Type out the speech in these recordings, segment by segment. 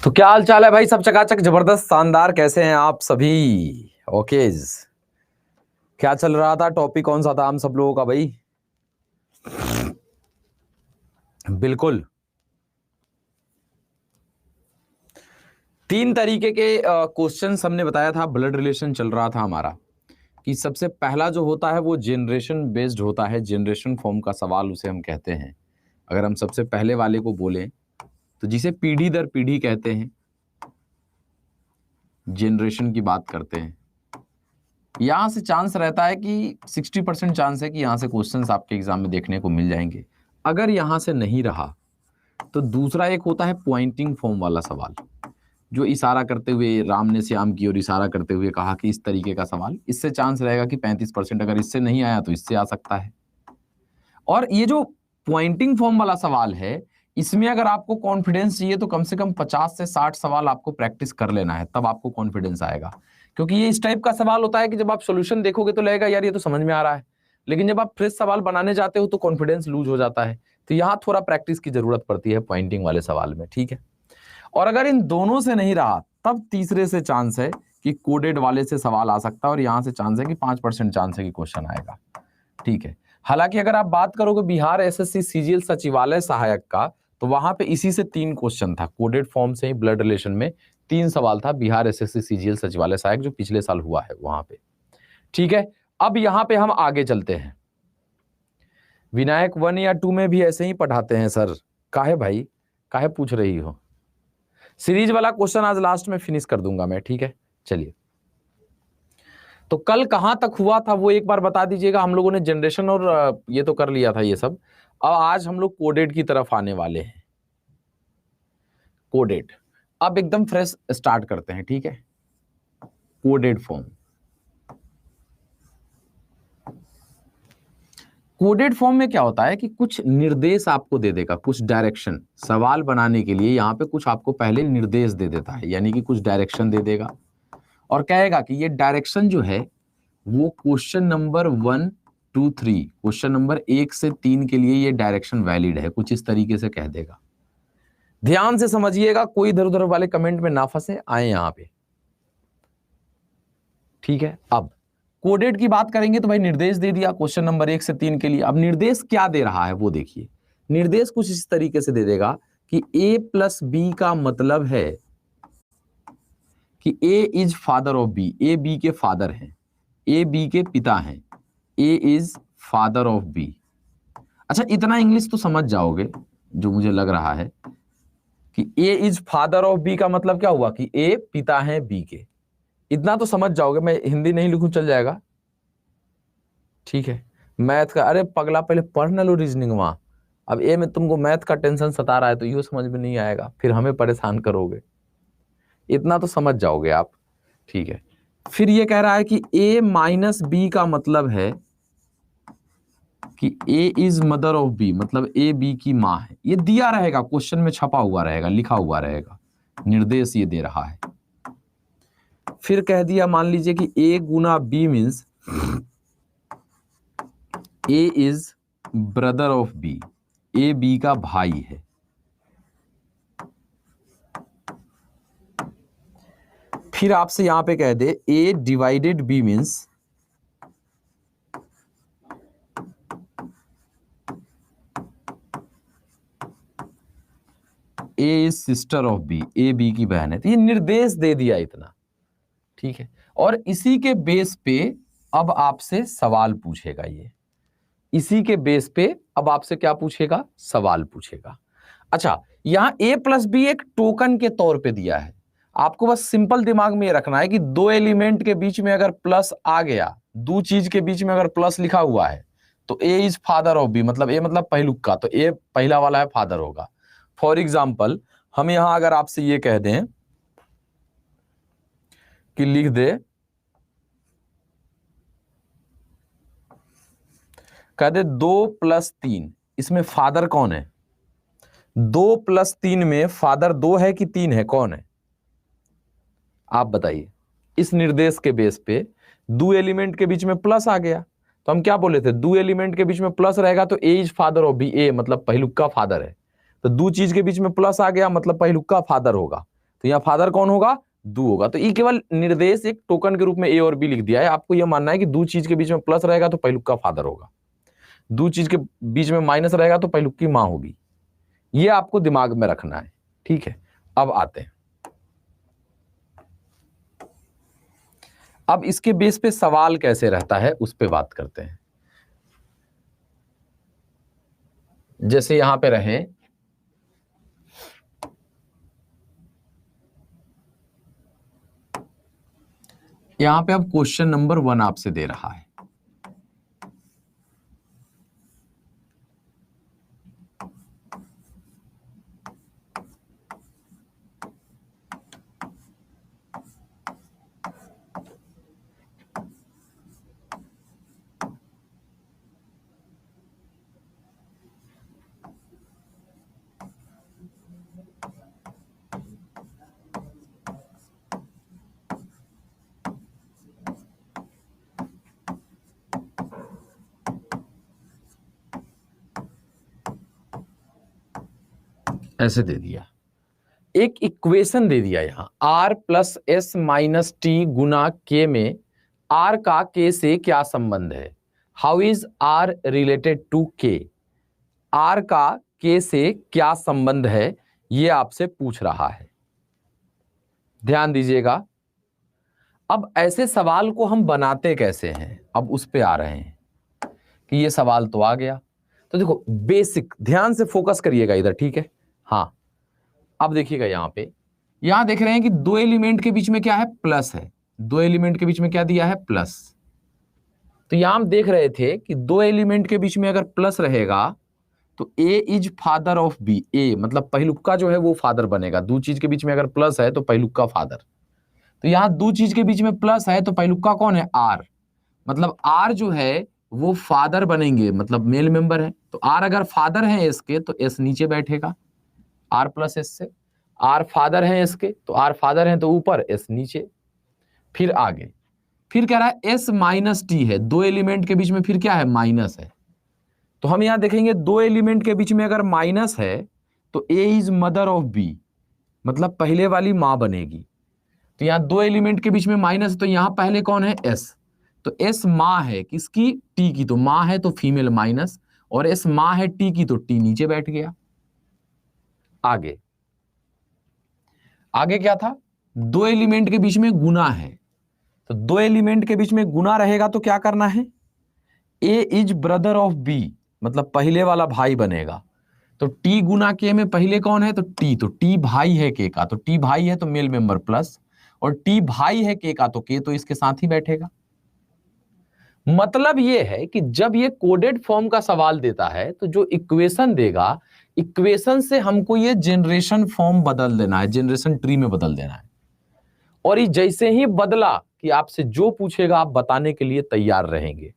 तो क्या हाल चाल है भाई? सब चकाचक जबरदस्त शानदार। कैसे हैं आप सभी? ओकेज, क्या चल रहा था? टॉपिक कौन सा था हम सब लोगों का भाई? बिल्कुल, तीन तरीके के क्वेश्चंस हमने बताया था। ब्लड रिलेशन चल रहा था हमारा कि सबसे पहला जो होता है वो जनरेशन बेस्ड होता है। जनरेशन फॉर्म का सवाल उसे हम कहते हैं। अगर हम सबसे पहले वाले को बोलें तो जिसे पीढ़ी दर पीढ़ी कहते हैं, जनरेशन की बात करते हैं। यहाँ से चांस रहता है कि 60% चांस है कि यहाँ से क्वेश्चंस आपके एग्जाम में देखने को मिल जाएंगे। अगर यहाँ से नहीं रहा तो दूसरा एक होता है पॉइंटिंग फॉर्म वाला सवाल, जो इशारा करते हुए राम ने श्याम की ओर इशारा करते हुए कहा कि इस तरीके का सवाल। इससे चांस रहेगा कि 35%। अगर इससे नहीं आया तो इससे आ सकता है। और ये जो पॉइंटिंग फॉर्म वाला सवाल है, इसमें अगर आपको कॉन्फिडेंस चाहिए तो कम से कम 50 से 60 सवाल आपको प्रैक्टिस कर लेना है, तब आपको कॉन्फिडेंस आएगा। क्योंकि ये इस टाइप का सवाल होता है कि जब आप सॉल्यूशन देखोगे तो लगेगा यार ये तो समझ में आ रहा है, लेकिन जब आप फ्रेश सवाल बनाने जाते हो तो कॉन्फिडेंस लूज हो जाता है। तो यहाँ थोड़ा प्रैक्टिस की जरूरत पड़ती है पॉइंटिंग वाले सवाल में, ठीक है। और अगर इन दोनों से नहीं रहा तब तीसरे से चांस है कि कोडेड वाले से सवाल आ सकता है, और यहां से चांस है कि 5% चांस है कि क्वेश्चन आएगा, ठीक है। हालांकि अगर आप बात करोगे बिहार एसएससी सीजीएल सचिवालय सहायक का, तो वहां पे इसी से 3 क्वेश्चन था। कोडेड फॉर्म से ही ब्लड रिलेशन में 3 सवाल था बिहार एसएससी सीजीएल सचिवालय सहायक, जो पिछले साल हुआ है वहां पे, ठीक है। अब यहां पे हम आगे चलते हैं। विनायक 1 या 2 में भी ऐसे ही पढ़ाते हैं सर? काहे भाई, काहे पूछ रही हो? सीरीज वाला क्वेश्चन आज लास्ट में फिनिश कर दूंगा मैं, ठीक है। चलिए, तो कल कहां तक हुआ था वो एक बार बता दीजिएगा। हम लोगों ने जनरेशन और ये तो कर लिया था ये सब। अब आज हम लोग कोडेड की तरफ आने वाले हैं। कोडेड अब एकदम फ्रेश स्टार्ट करते हैं, ठीक है। कोडेड फॉर्म, कोडेड फॉर्म में क्या होता है कि कुछ निर्देश आपको दे देगा, कुछ डायरेक्शन सवाल बनाने के लिए। यहां पे कुछ आपको पहले निर्देश दे देता है, यानी कि कुछ डायरेक्शन दे देगा और कहेगा कि ये डायरेक्शन जो है वो क्वेश्चन नंबर 1 2 3, क्वेश्चन नंबर 1 से 3 के लिए ये डायरेक्शन वैलिड है, कुछ इस तरीके से कह देगा। ध्यान से समझिएगा, कोई इधर उधर वाले कमेंट में ना फंसे, आए यहां पे, ठीक है। अब कोडेड की बात करेंगे तो भाई निर्देश दे दिया क्वेश्चन नंबर 1 से 3 के लिए। अब निर्देश क्या दे रहा है वो देखिए। निर्देश कुछ इस तरीके से दे देगा कि a प्लस बी का मतलब है कि a इज फादर ऑफ बी, a b के फादर हैं, a b के पिता हैं, a is father of b। अच्छा, इतना इंग्लिश तो समझ जाओगे जो मुझे लग रहा है कि a is father of b का मतलब क्या हुआ कि a पिता है b के। इतना तो समझ जाओगे, मैं हिंदी नहीं लिखूं चल जाएगा, ठीक है। मैथ का, अरे पगला पहले पढ़ ना लो रीजनिंग वहां। अब ए में तुमको मैथ का टेंशन सता रहा है तो ये समझ में नहीं आएगा, फिर हमें परेशान करोगे। इतना तो समझ जाओगे आप, ठीक है। फिर ये कह रहा है कि a माइनस बी का मतलब है कि a is mother of b, मतलब a b की माँ है। ये दिया रहेगा, क्वेश्चन में छपा हुआ रहेगा, लिखा हुआ रहेगा, निर्देश ये दे रहा है। फिर कह दिया, मान लीजिए कि a Guna b means a is brother of b, a b का भाई है। फिर आपसे यहां पे कह दे a divided b means a is sister of b, a b की बहन है। तो ये निर्देश दे दिया इतना, ठीक है। और इसी के बेस पे अब आपसे सवाल पूछेगा। ये इसी के बेस पे अब आपसे क्या पूछेगा? सवाल पूछेगा। अच्छा, यहां a प्लस बी एक टोकन के तौर पे दिया है। आपको बस सिंपल दिमाग में ये रखना है कि दो एलिमेंट के बीच में अगर प्लस आ गया, दो चीज के बीच में अगर प्लस लिखा हुआ है तो a is father of b, मतलब a मतलब पहलुक्का, तो a पहला वाला है, फादर होगा। फॉर एग्जाम्पल, हम यहां अगर आपसे ये कह दें कि लिख दे, कह दे 2 प्लस 3, इसमें फादर कौन है? 2 प्लस 3 में फादर 2 है कि 3 है, कौन है आप बताइए। इस निर्देश के बेस पे दो एलिमेंट के बीच में प्लस आ गया तो हम क्या बोले थे? दो एलिमेंट के बीच में प्लस रहेगा तो ए इज फादर ऑफ बी, ए मतलब पहलुक्का फादर है। तो दो चीज के बीच में प्लस आ गया मतलब पहलुक्का फादर होगा। तो यहाँ फादर कौन होगा, दू होगा। तो ये केवल निर्देश एक टोकन के रूप में ए और बी लिख दिया है। आपको यह मानना है कि दो चीज के बीच में प्लस रहेगा तो पहलुक का फादर होगा, दो चीज के बीच में माइनस रहेगा तो पहलुक की मां होगी। ये आपको दिमाग में रखना है, ठीक है। अब आते हैं, अब इसके बेस पे सवाल कैसे रहता है उस पे बात करते हैं। जैसे यहां पे रहे, यहां पे अब क्वेश्चन नंबर 1 आपसे दे रहा है, ऐसे दे दिया, एक इक्वेशन दे दिया यहां, r plus S minus T गुना के में r का k से क्या संबंध है, how is r related to k, r का k से क्या संबंध है, ये आपसे पूछ रहा है। ध्यान दीजिएगा, अब ऐसे सवाल को हम बनाते कैसे हैं, अब उस पे आ रहे हैं कि ये सवाल तो आ गया। तो देखो बेसिक, ध्यान से फोकस करिएगा इधर, ठीक है। हाँ, अब देखिएगा यहां पे, यहां देख रहे हैं कि दो एलिमेंट के बीच में क्या है, प्लस है। दो एलिमेंट के बीच में क्या दिया है, प्लस। तो यहां हम देख रहे थे कि दो एलिमेंट के बीच में अगर प्लस रहेगा तो ए इज फादर ऑफ बी, ए मतलब पहलुक्का जो है वो फादर बनेगा। दो चीज के बीच में अगर प्लस है तो पहलुक्का फादर। तो यहां दो चीज के बीच में प्लस है तो पहलुक्का कौन है, आर, मतलब आर जो है वो फादर बनेंगे, मतलब मेल मेंबर है। तो आर अगर फादर है एस के तो एस नीचे बैठेगा, आर प्लस एस से। आर फादर है एस के तो आर फादर है तो ऊपर, एस नीचे। फिर आगे, फिर कह रहा है एस माइनस टी है, दो एलिमेंट के बीच में फिर क्या है, माइनस है। तो हम यहां देखेंगे दो एलिमेंट के बीच में अगर माइनस है तो ए इज मदर ऑफ बी, मतलब पहले वाली मां बनेगी। तो यहां दो एलिमेंट के बीच में माइनस है तो यहां पहले कौन है, एस। तो एस मां है किसकी, टी की, तो मां है तो फीमेल माइनस, और एस मां है टी की तो टी नीचे बैठ गया। आगे, आगे क्या था, दो एलिमेंट के बीच में गुना है। तो दो एलिमेंट के बीच में गुना रहेगा तो क्या करना है, ए इज ब्रदर ऑफ बी, मतलब पहले वाला भाई बनेगा। तो टी गुना के में पहले कौन है, तो टी भाई है के का, तो टी भाई है तो मेल मेंबर प्लस, और टी भाई है के का तो के तो इसके साथ ही बैठेगा। मतलब ये है कि जब ये कोडेड फॉर्म का सवाल देता है तो जो इक्वेशन देगा, इक्वेशन से हमको ये जनरेशन फॉर्म बदल देना है, जनरेशन ट्री में बदल देना है। और ये जैसे ही बदला कि आपसे जो पूछेगा आप बताने के लिए तैयार रहेंगे।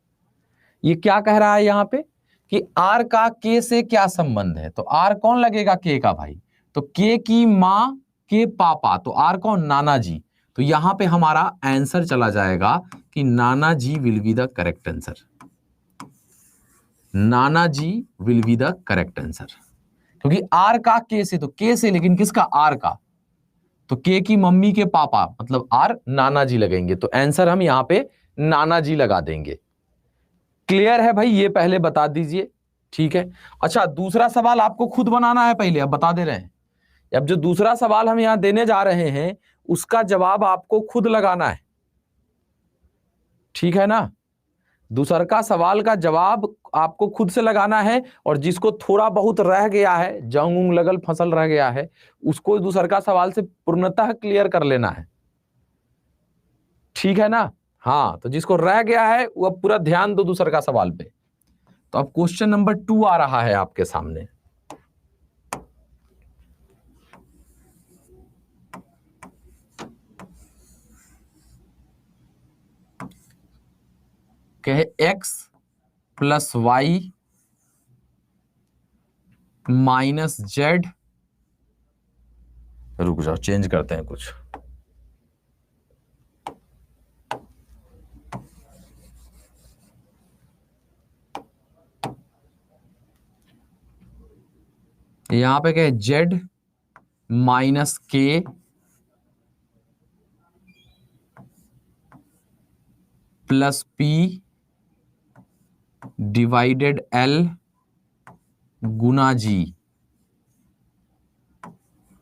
ये क्या कह रहा है यहां पे कि आर का के से क्या संबंध है, तो आर कौन लगेगा, के का भाई, तो के की मां के पापा, तो आर कौन, नाना जी। तो यहां पे हमारा आंसर चला जाएगा कि नाना जी will be the correct answer. नाना जी will be the correct answer, क्योंकि आर का के से, तो के से लेकिन किसका, आर का, तो के की मम्मी के पापा मतलब आर, नाना जी लगेंगे। तो आंसर हम यहां पे नाना जी लगा देंगे। क्लियर है भाई, ये पहले बता दीजिए, ठीक है। अच्छा, दूसरा सवाल आपको खुद बनाना है, पहले अब बता दे रहे हैं। अब जो दूसरा सवाल हम यहां देने जा रहे हैं उसका जवाब आपको खुद लगाना है, ठीक है ना। दूसर का सवाल का जवाब आपको खुद से लगाना है, और जिसको थोड़ा बहुत रह गया है, जंग उंग लगल फसल रह गया है, उसको दूसर का सवाल से पूर्णतः क्लियर कर लेना है, ठीक है ना। हाँ, तो जिसको रह गया है वो पूरा ध्यान दो दूसर का सवाल पे। तो अब क्वेश्चन नंबर 2 आ रहा है आपके सामने। कहे x plus Y minus Z, रुक जाओ चेंज करते हैं कुछ, यहां पे कहे Z minus K plus P divided L गुना जी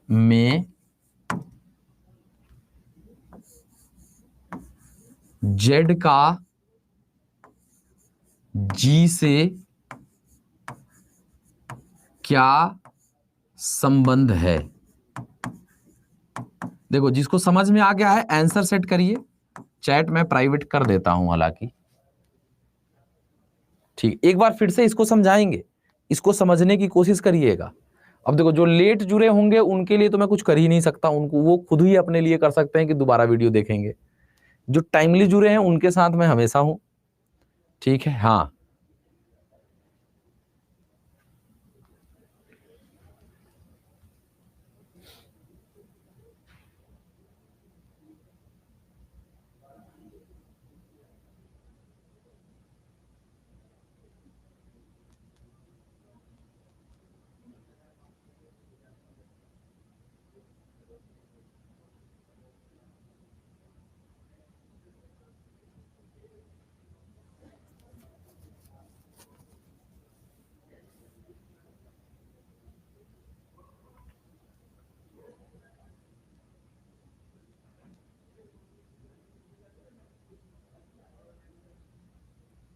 में जेड का जी से क्या संबंध है। देखो, जिसको समझ में आ गया है आंसर सेट करिए, चैट में प्राइवेट कर देता हूं हालांकि। ठीक, एक बार फिर से इसको समझाएंगे, इसको समझने की कोशिश करिएगा। अब देखो, जो लेट जुड़े होंगे उनके लिए तो मैं कुछ कर ही नहीं सकता, उनको वो खुद ही अपने लिए कर सकते हैं कि दोबारा वीडियो देखेंगे। जो टाइमली जुड़े हैं उनके साथ मैं हमेशा हूं। ठीक है, हाँ।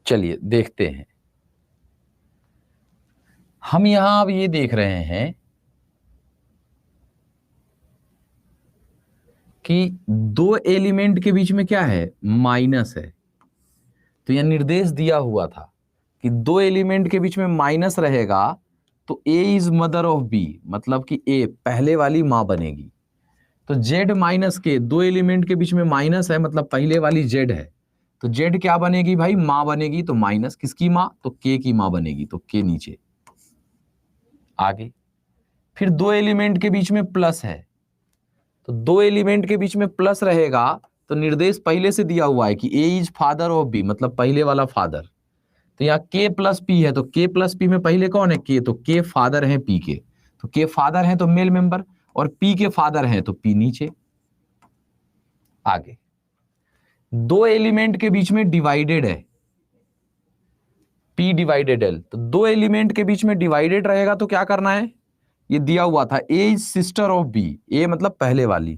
चलिए देखते हैं। हम यहां अब ये देख रहे हैं कि दो एलिमेंट के बीच में क्या है, माइनस है। तो यह निर्देश दिया हुआ था कि दो एलिमेंट के बीच में माइनस रहेगा तो ए इज मदर ऑफ बी, मतलब कि ए पहले वाली मां बनेगी। तो जेड माइनस के, दो एलिमेंट के बीच में माइनस है मतलब पहले वाली जेड है, तो जेड क्या बनेगी भाई, मां बनेगी। तो माइनस किसकी मां, तो के की मां बनेगी, तो के नीचे। आगे फिर दो एलिमेंट के बीच में प्लस है, तो दो एलिमेंट के बीच में प्लस रहेगा तो निर्देश पहले से दिया हुआ है कि ए इज फादर ऑफ बी, मतलब पहले वाला फादर। तो यहाँ के प्लस पी है, तो के प्लस पी में पहले कौन है, के, तो के फादर है पी के। तो के फादर है तो मेल मेंबर, और पी के फादर है तो पी नीचे। आगे दो एलिमेंट के बीच में डिवाइडेड है, पी डिवाइडेड एल। तो दो एलिमेंट के बीच में डिवाइडेड रहेगा तो क्या करना है, ये दिया हुआ था ए इज सिस्टर ऑफ बी, ए मतलब पहले वाली।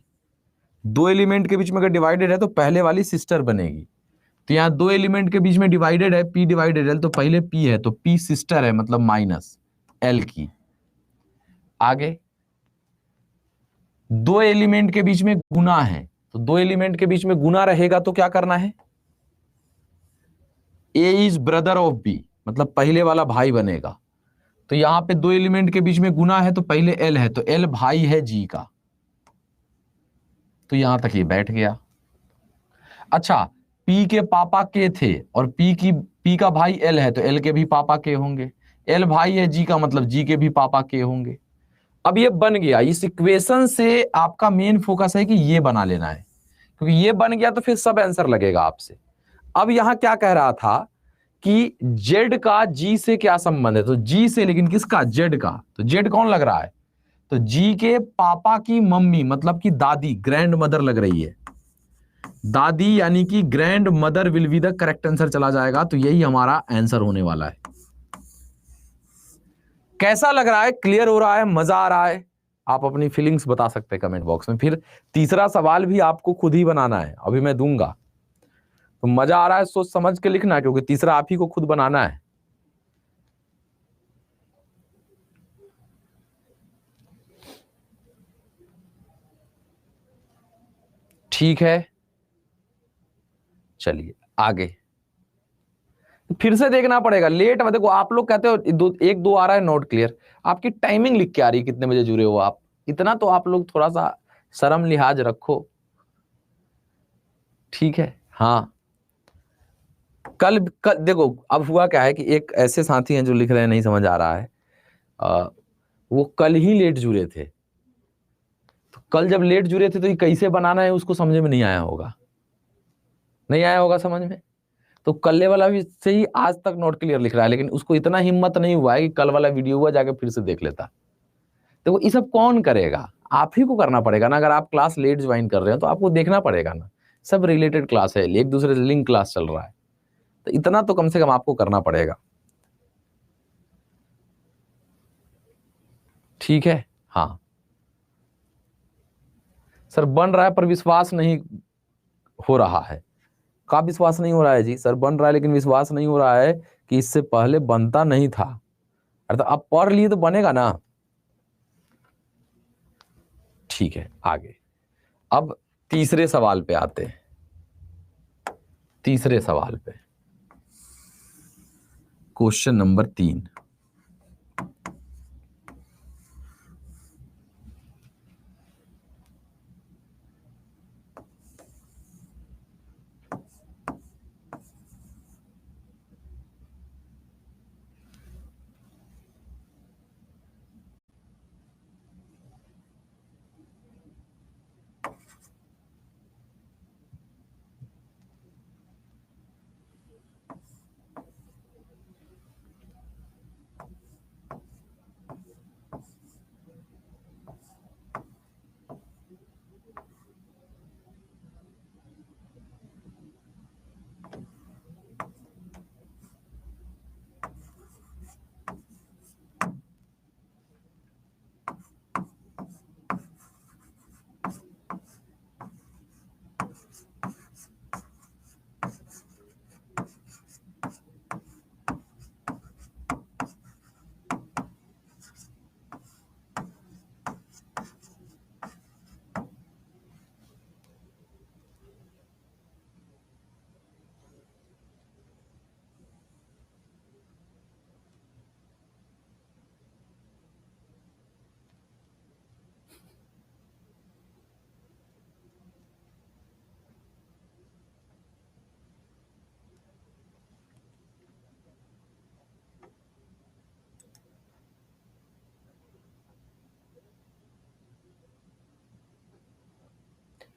दो एलिमेंट के बीच में अगर डिवाइडेड है तो पहले वाली सिस्टर बनेगी। तो यहां दो एलिमेंट के बीच में डिवाइडेड है, पी डिवाइडेड एल, तो पहले पी है तो पी सिस्टर है मतलब माइनस एल की। आगे दो एलिमेंट के बीच में गुना है, तो दो एलिमेंट के बीच में गुना रहेगा तो क्या करना है, ए इज ब्रदर ऑफ बी, मतलब पहले वाला भाई बनेगा। तो यहां पे दो एलिमेंट के बीच में गुना है तो पहले एल है, तो एल भाई है जी का। तो यहां तक ये बैठ गया। अच्छा, पी के पापा के थे और पी का भाई एल है तो एल के भी पापा के होंगे। एल भाई है जी का, मतलब जी के भी पापा के होंगे। अब ये बन गया, इस इक्वेशन से आपका मेन फोकस है कि ये बना लेना है, क्योंकि ये बन गया तो फिर सब आंसर लगेगा आपसे। अब यहां क्या कह रहा था कि जेड का जी से क्या संबंध है, तो जी से, लेकिन किसका, जेड का। तो जेड कौन लग रहा है, तो जी के पापा की मम्मी, मतलब कि दादी, ग्रैंड मदर लग रही है। दादी यानी कि grand mother will be the correct answer चला जाएगा। तो यही हमारा आंसर होने वाला है। कैसा लग रहा है, क्लियर हो रहा है, मजा आ रहा है? आप अपनी फीलिंग्स बता सकते हैं कमेंट बॉक्स में। फिर तीसरा सवाल भी आपको खुद ही बनाना है, अभी मैं दूंगा। तो मजा आ रहा है सोच समझ के लिखना, क्योंकि तीसरा आप ही को खुद बनाना है। ठीक है, चलिए आगे। फिर से देखना पड़ेगा, लेट देखो आप लोग कहते हो एक दो आ रहा है नोट क्लियर, आपकी टाइमिंग लिख के आ रही है, कितने बजे जुड़े हो आप, इतना तो आप लोग थोड़ा सा शर्म लिहाज रखो। ठीक है, हाँ। कल देखो, अब हुआ क्या है कि एक ऐसे साथी हैं जो लिख रहे हैं नहीं समझ आ रहा है, वो कल ही लेट जुड़े थे। तो कल जब लेट जुड़े थे तो ये कैसे बनाना है उसको समझ में नहीं आया होगा, नहीं आया होगा समझ में। तो कल वाला भी से ही आज तक नोट क्लियर लिख रहा है, लेकिन उसको इतना हिम्मत नहीं हुआ है कि कल वाला वीडियो हुआ जाके फिर से देख लेता। देखो ये सब कौन करेगा, आप ही को करना पड़ेगा ना। अगर आप क्लास लेट ज्वाइन कर रहे हो तो आपको देखना पड़ेगा ना सब रिलेटेड क्लास है, एक दूसरे से लिंक क्लास चल रहा है, तो इतना तो कम से कम आपको करना पड़ेगा। ठीक है, हाँ सर बन रहा है पर विश्वास नहीं हो रहा है। का विश्वास नहीं हो रहा है जी? सर बन रहा है लेकिन विश्वास नहीं हो रहा है कि इससे पहले बनता नहीं था। अरे तो आप पढ़ लिए तो बनेगा ना। ठीक है, आगे अब तीसरे सवाल पे आते हैं। तीसरे सवाल पे क्वेश्चन नंबर 3।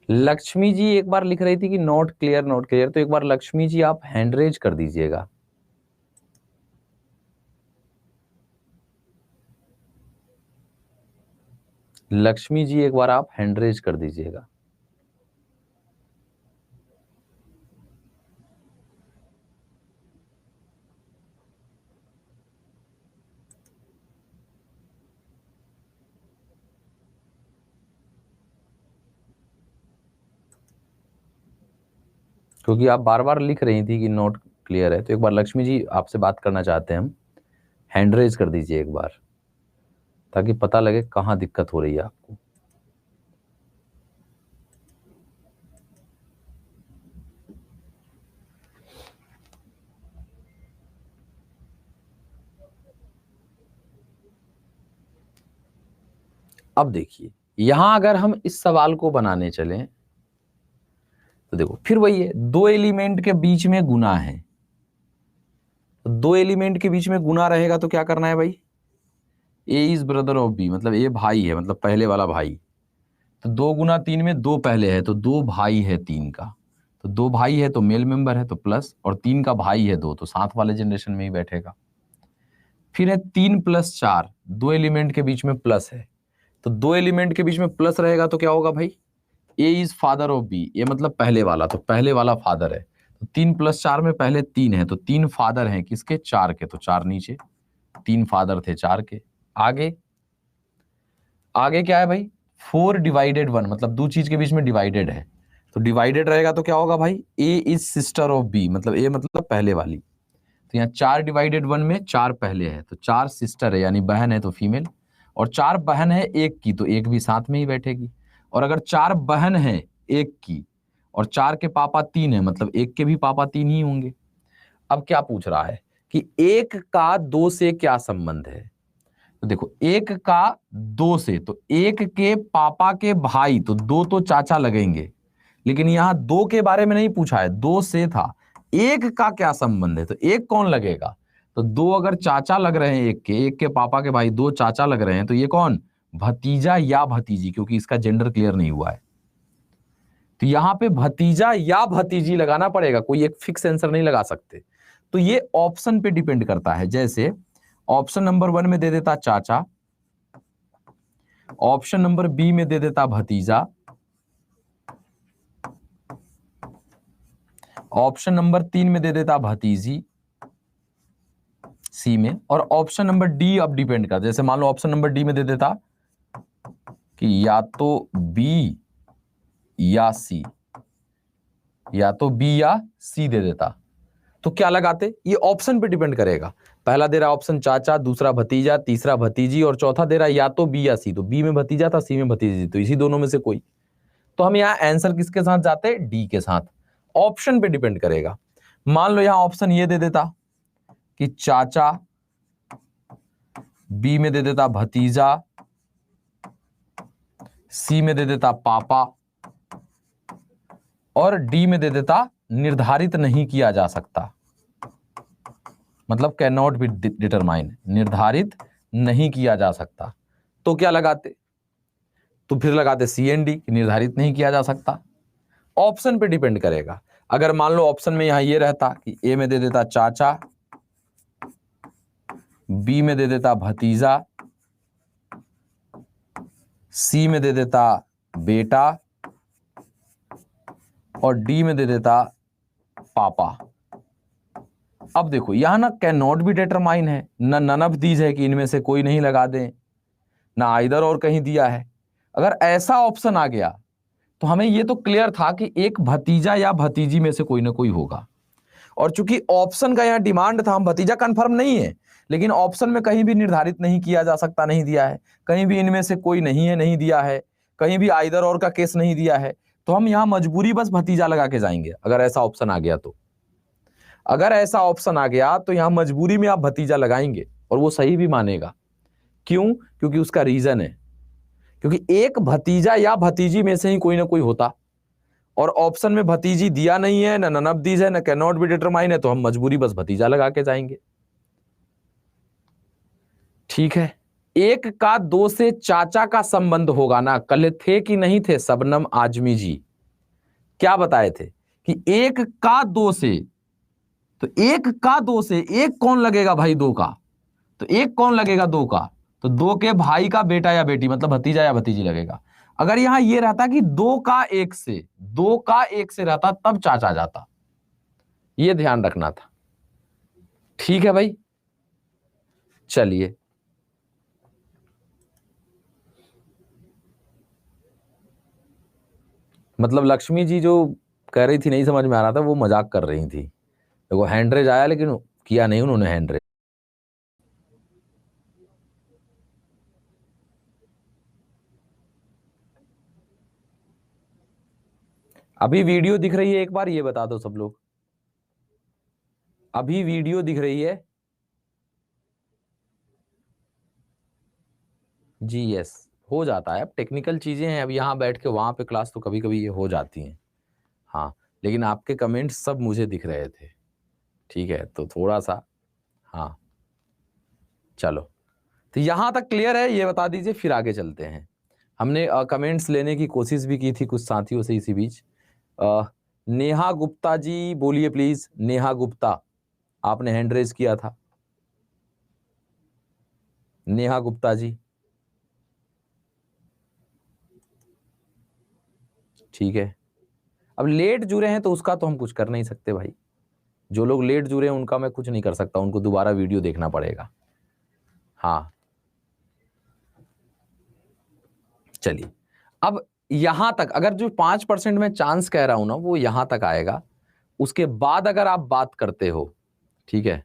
लक्ष्मी जी एक बार लिख रही थी कि नॉट क्लियर नॉट क्लियर, तो एक बार लक्ष्मी जी आप हैंड रेज कर दीजिएगा। लक्ष्मी जी एक बार आप हैंड रेज कर दीजिएगा। क्योंकि आप बार बार लिख रही थी कि नॉट क्लियर है, तो एक बार लक्ष्मी जी आपसे बात करना चाहते हैं हम, हैंड रेज कर दीजिए एक बार, ताकि पता लगे कहाँ दिक्कत हो रही है आपको। अब देखिए यहां अगर हम इस सवाल को बनाने चलें तो देखो फिर वही है, दो एलिमेंट के बीच में गुना है। दो एलिमेंट के बीच में गुना रहेगा तो क्या करना है भाई? ए इज ब्रदर ऑफ बी, मतलब ए भाई है, मतलब पहले वाला भाई। तो 2 गुना 3 में 2 पहले है, तो 2 भाई है 3 का। तो 2 भाई है तो मेल मेंबर है तो प्लस, और 3 का भाई है 2, तो साथ वाले जनरेशन में ही बैठेगा। फिर है 3 + 4, 2 एलिमेंट के बीच में प्लस है, तो 2 एलिमेंट के बीच में प्लस रहेगा तो क्या होगा भाई? ए इज फादर ऑफ बी, ए मतलब पहले वाला, तो पहले वाला फादर है। तो 3 + 4 में पहले 3 है, तो 3 फादर हैं किसके? 4 के, तो 4 नीचे, 3 फादर थे 4 के। आगे आगे क्या है भाई? 4/1, मतलब दो चीज के बीच में डिवाइडेड है, तो डिवाइडेड रहेगा तो क्या होगा भाई? ए इज सिस्टर ऑफ बी, मतलब ए मतलब पहले वाली। तो यहाँ 4/1 में 4 पहले है, तो 4 सिस्टर है यानी बहन है तो फीमेल, और 4 बहन है एक की, तो एक भी साथ में ही बैठेगी। और अगर 4 बहन है एक की और 4 के पापा 3 है, मतलब एक के भी पापा 3 ही होंगे। अब क्या पूछ रहा है कि एक का 2 से क्या संबंध है? तो देखो एक का 2 से, तो एक के पापा के भाई, तो 2 तो चाचा लगेंगे, लेकिन यहां 2 के बारे में नहीं पूछा है, 2 से था। एक का क्या संबंध है? तो एक कौन लगेगा? तो 2 अगर चाचा लग रहे हैं एक के पापा के भाई 2 चाचा लग रहे हैं, तो ये कौन? भतीजा या भतीजी, क्योंकि इसका जेंडर क्लियर नहीं हुआ है। तो यहां पे भतीजा या भतीजी लगाना पड़ेगा, कोई एक फिक्स आंसर नहीं लगा सकते। तो ये ऑप्शन पे डिपेंड करता है, जैसे ऑप्शन नंबर 1 में दे देता चाचा, ऑप्शन नंबर बी में दे देता भतीजा, ऑप्शन नंबर 3 में दे देता भतीजी सी में, और ऑप्शन नंबर डी अब डिपेंड कर, जैसे मान लो ऑप्शन नंबर डी में दे देता कि या तो बी या सी, या तो बी या सी दे देता, तो क्या लगाते? ये ऑप्शन पे डिपेंड करेगा। पहला दे रहा ऑप्शन चाचा, दूसरा भतीजा, तीसरा भतीजी, और चौथा दे रहा या तो बी या सी, तो बी में भतीजा था, सी में भतीजी, तो इसी दोनों में से कोई। तो हम यहाँ आंसर किसके साथ जाते? डी के साथ। ऑप्शन पे डिपेंड करेगा। मान लो यहां ऑप्शन ये दे देता कि चाचा, बी में दे देता भतीजा, सी में दे देता पापा, और डी में दे देता निर्धारित नहीं किया जा सकता, मतलब कैन नॉट बी डिटरमाइन, निर्धारित नहीं किया जा सकता। तो क्या लगाते? तो फिर लगाते सी एंड डी, निर्धारित नहीं किया जा सकता। ऑप्शन पे डिपेंड करेगा। अगर मान लो ऑप्शन में यहां ये रहता कि ए में दे देता चाचा, बी में दे देता भतीजा, सी में दे देता बेटा, और डी में दे देता पापा। अब देखो यहां ना कैन नॉट बी डिटरमाइन है, ना नन ऑफ दीज है कि इनमें से कोई नहीं लगा दें, ना आइदर और कहीं दिया है। अगर ऐसा ऑप्शन आ गया तो हमें ये तो क्लियर था कि एक भतीजा या भतीजी में से कोई ना कोई होगा। और चूंकि ऑप्शन का यहां डिमांड था, हम भतीजा कंफर्म नहीं है, लेकिन ऑप्शन में कहीं भी निर्धारित नहीं किया जा सकता नहीं दिया है, कहीं भी इनमें से कोई नहीं है नहीं दिया है, कहीं भी आइदर और का केस नहीं दिया है, तो हम यहां मजबूरी बस भतीजा लगा के जाएंगे। अगर ऐसा ऑप्शन आ गया तो, अगर ऐसा ऑप्शन आ गया तो यहां मजबूरी में आप भतीजा लगाएंगे, और वो सही भी मानेगा। क्यों? क्योंकि उसका रीजन है, क्योंकि एक भतीजा या भतीजी में से ही कोई ना कोई होता, और ऑप्शन में भतीजी दिया नहीं है, ना नन ऑफ दीज है, ना कैन नॉट बी डिटरमाइन है, तो हम मजबूरी बस भतीजा लगा के जाएंगे। ठीक है। एक का दो से चाचा का संबंध होगा ना, कल थे कि नहीं थे शबनम आजमी जी? क्या बताए थे कि एक का दो से, तो एक का दो से एक कौन लगेगा भाई? दो का, तो एक कौन लगेगा? दो का, तो दो के भाई का बेटा या बेटी, मतलब भतीजा या भतीजी लगेगा। अगर यहां यह रहता कि दो का एक से, दो का एक से रहता, तब चाचा जाता। यह ध्यान रखना था। ठीक है भाई, चलिए मतलब लक्ष्मी जी जो कह रही थी नहीं समझ में आ रहा था, वो मजाक कर रही थी। देखो हैंडरेज आया लेकिन किया नहीं उन्होंने हैंडरेज। अभी वीडियो दिख रही है? एक बार ये बता दो सब लोग, अभी वीडियो दिख रही है? जी यस, हो जाता है। अब टेक्निकल चीजें हैं, अब यहाँ बैठ के वहां पे क्लास तो कभी कभी ये हो जाती हैं। हाँ, लेकिन आपके कमेंट्स सब मुझे दिख रहे थे। ठीक है, तो थोड़ा सा, हाँ चलो, तो यहां तक क्लियर है, ये बता दीजिए, फिर आगे चलते हैं। हमने कमेंट्स लेने की कोशिश भी की थी कुछ साथियों से इसी बीच। नेहा गुप्ता जी बोलिए प्लीज। नेहा गुप्ता, आपने हैंड रेज किया था। नेहा गुप्ता जी, ठीक है। अब लेट जुड़े हैं तो उसका तो हम कुछ कर नहीं सकते भाई, जो लोग लेट जुड़े हैं उनका मैं कुछ नहीं कर सकता, उनको दोबारा वीडियो देखना पड़ेगा। हाँ चलिए, अब यहां तक अगर जो 5% में चांस कह रहा हूं ना, वो यहां तक आएगा। उसके बाद अगर आप बात करते हो, ठीक है,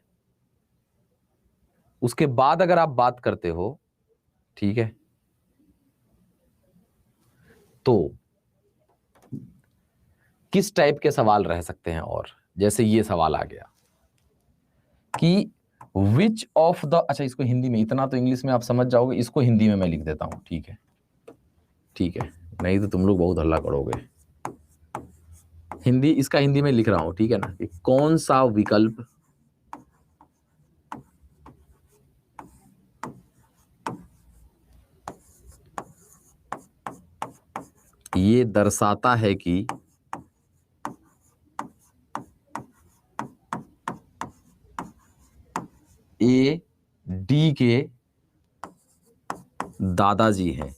उसके बाद अगर आप बात करते हो, ठीक है, तो किस टाइप के सवाल रह सकते हैं? और जैसे ये सवाल आ गया कि विच ऑफ द, अच्छा इसको हिंदी में, इतना तो इंग्लिश में आप समझ जाओगे, इसको हिंदी में मैं लिख देता हूं। ठीक है, ठीक है, नहीं तो तुम लोग बहुत हल्ला करोगे। हिंदी, इसका हिंदी में लिख रहा हूं, ठीक है ना, कि कौन सा विकल्प ये दर्शाता है कि ए डी के दादाजी हैं।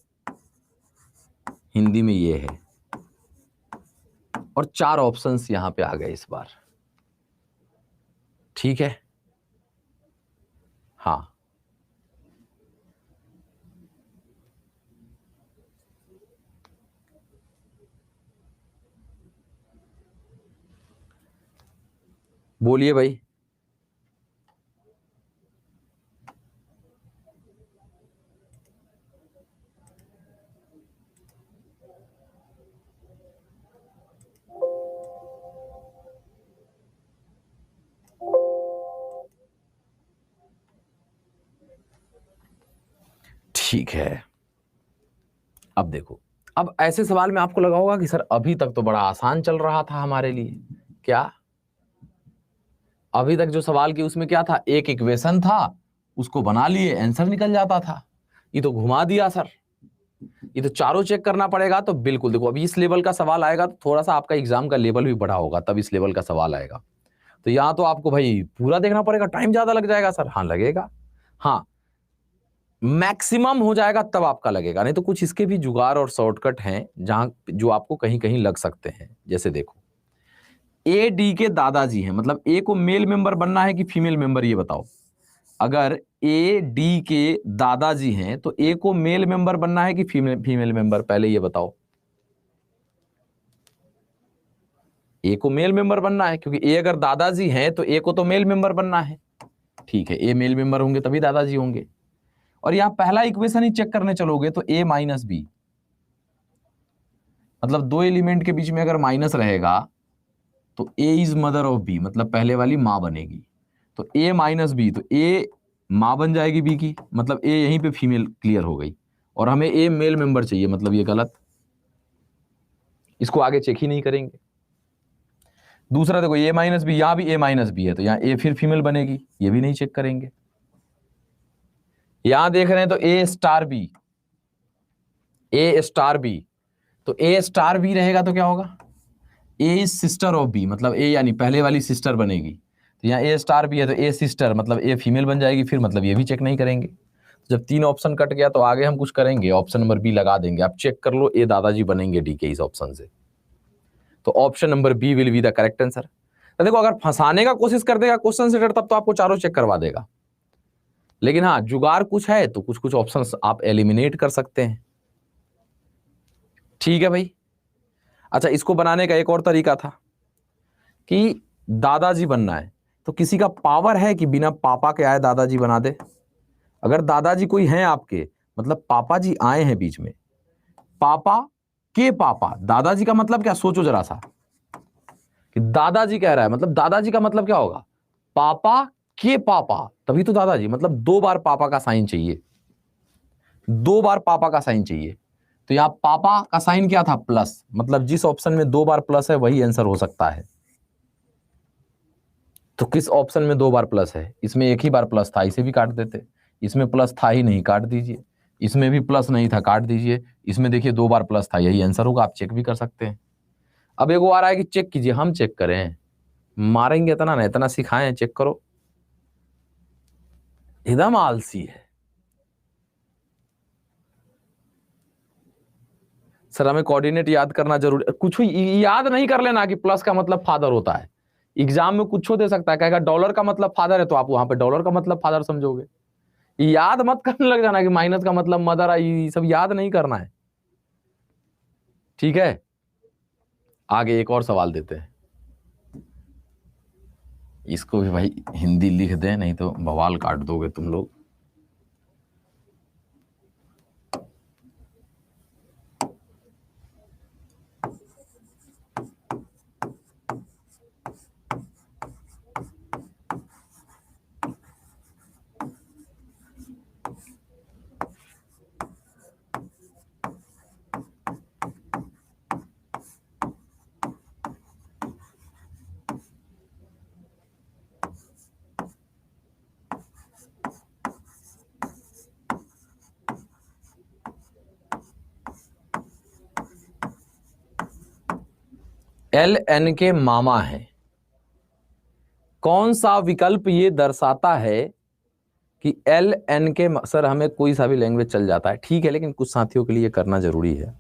हिंदी में ये है, और 4 ऑप्शंस यहां पे आ गए इस बार। ठीक है, हाँ बोलिए भाई। ठीक है, अब देखो, अब ऐसे सवाल में आपको लगा होगा कि सर अभी तक तो बड़ा आसान चल रहा था हमारे लिए। क्या अभी तक जो सवाल की उसमें क्या था, एक इक्वेशन था, उसको बना लिए, आंसर निकल जाता था। ये तो घुमा दिया सर, ये तो चारों चेक करना पड़ेगा। तो बिल्कुल देखो, अभी इस लेवल का सवाल आएगा तो थोड़ा सा आपका एग्जाम का लेवल भी बढ़ा होगा, तब इस लेवल का सवाल आएगा। तो यहां तो आपको भाई पूरा देखना पड़ेगा, टाइम ज्यादा लग जाएगा सर। हाँ लगेगा, हाँ मैक्सिमम हो जाएगा तब आपका लगेगा, नहीं तो कुछ इसके भी जुगाड़ और शॉर्टकट हैं जहां जो आपको कहीं कहीं लग सकते हैं। जैसे देखो, ए डी के दादाजी हैं, मतलब ए को मेल मेंबर बनना है कि फीमेल मेंबर, ये बताओ। अगर ए डी के दादाजी हैं तो ए को मेल मेंबर बनना है कि फीमेल मेंबर, पहले ये बताओ। ए को मेल मेंबर बनना है, क्योंकि ए अगर दादाजी हैं तो ए को तो मेल मेंबर बनना है। ठीक है, ए मेल मेंबर होंगे तभी दादाजी होंगे। और यहां पहला इक्वेशन ही चेक करने चलोगे तो ए माइनस बी, मतलब दो एलिमेंट के बीच में अगर माइनस रहेगा तो ए इज मदर ऑफ बी, मतलब पहले वाली मां बनेगी। तो ए माइनस बी, तो ए मां बन जाएगी बी की, मतलब ए यहीं पे फीमेल क्लियर हो गई। और हमें ए मेल मेंबर चाहिए, मतलब ये गलत, इसको आगे चेक ही नहीं करेंगे। दूसरा देखो, ए माइनस बी, यहां भी ए माइनस बी है तो यहां ए फिर फीमेल बनेगी, ये भी नहीं चेक करेंगे। यहां देख रहे हैं तो A star B, A star B, तो ए स्टार बी रहेगा तो क्या होगा, ए इज सिस्टर ऑफ बी, मतलब ए यानी पहले वाली सिस्टर बनेगी। तो यहाँ ए स्टार बी है तो ए सिस्टर, मतलब ए फीमेल बन जाएगी फिर, मतलब ये भी चेक नहीं करेंगे। तो जब तीन ऑप्शन कट गया तो आगे हम कुछ करेंगे, ऑप्शन नंबर बी लगा देंगे। आप चेक कर लो, ए दादाजी बनेंगे डी के इस ऑप्शन से, तो option number B will be the correct answer. तो देखो, अगर फंसाने का कोशिश कर देगा क्वेश्चन सेटर तब तो आपको चारों चेक करवा देगा, लेकिन हाँ जुगाड़ कुछ है तो कुछ कुछ ऑप्शंस आप एलिमिनेट कर सकते हैं। ठीक है भाई। अच्छा, इसको बनाने का एक और तरीका था कि दादाजी बनना है तो किसी का पावर है कि बिना पापा के आए दादाजी बना दे। अगर दादाजी कोई हैं आपके, मतलब पापा जी आए हैं बीच में, पापा के पापा, दादाजी का मतलब क्या, सोचो जरा सा कि दादाजी कह रहा है, मतलब दादाजी का मतलब क्या होगा, पापा के पापा, तभी तो दादाजी, मतलब दो बार पापा का साइन चाहिए, दो बार पापा का साइन चाहिए। तो यहां पापा का साइन क्या था, प्लस, मतलब जिस ऑप्शन में दो बार प्लस है वही आंसर हो सकता है। तो किस ऑप्शन में दो बार प्लस है, इसमें एक ही बार प्लस था, इसे भी काट देते। इसमें प्लस था ही नहीं, काट दीजिए। इसमें भी प्लस नहीं था, काट दीजिए। इसमें देखिए दो बार प्लस था, यही आंसर होगा, आप चेक भी कर सकते हैं। अब एक आ रहा है कि चेक कीजिए, हम चेक करें, मारेंगे इतना ना, इतना सिखाएं, चेक करो, एकदम आलसी है सर। हमें कोऑर्डिनेट याद करना जरूरी, कुछ याद नहीं कर लेना कि प्लस का मतलब फादर होता है। एग्जाम में कुछ दे सकता है, कहेगा डॉलर का मतलब फादर है तो आप वहां पे डॉलर का मतलब फादर समझोगे। याद मत करने लग जाना कि माइनस का मतलब मदर आई, ये सब याद नहीं करना है। ठीक है, आगे एक और सवाल देते हैं। इसको भी भाई हिंदी लिख दें, नहीं तो बवाल काट दोगे तुम लोग। एल एन के मामा है, कौन सा विकल्प ये दर्शाता है कि एल एन के, सर हमें कोई सा भी लैंग्वेज चल जाता है, ठीक है, लेकिन कुछ साथियों के लिए करना जरूरी है,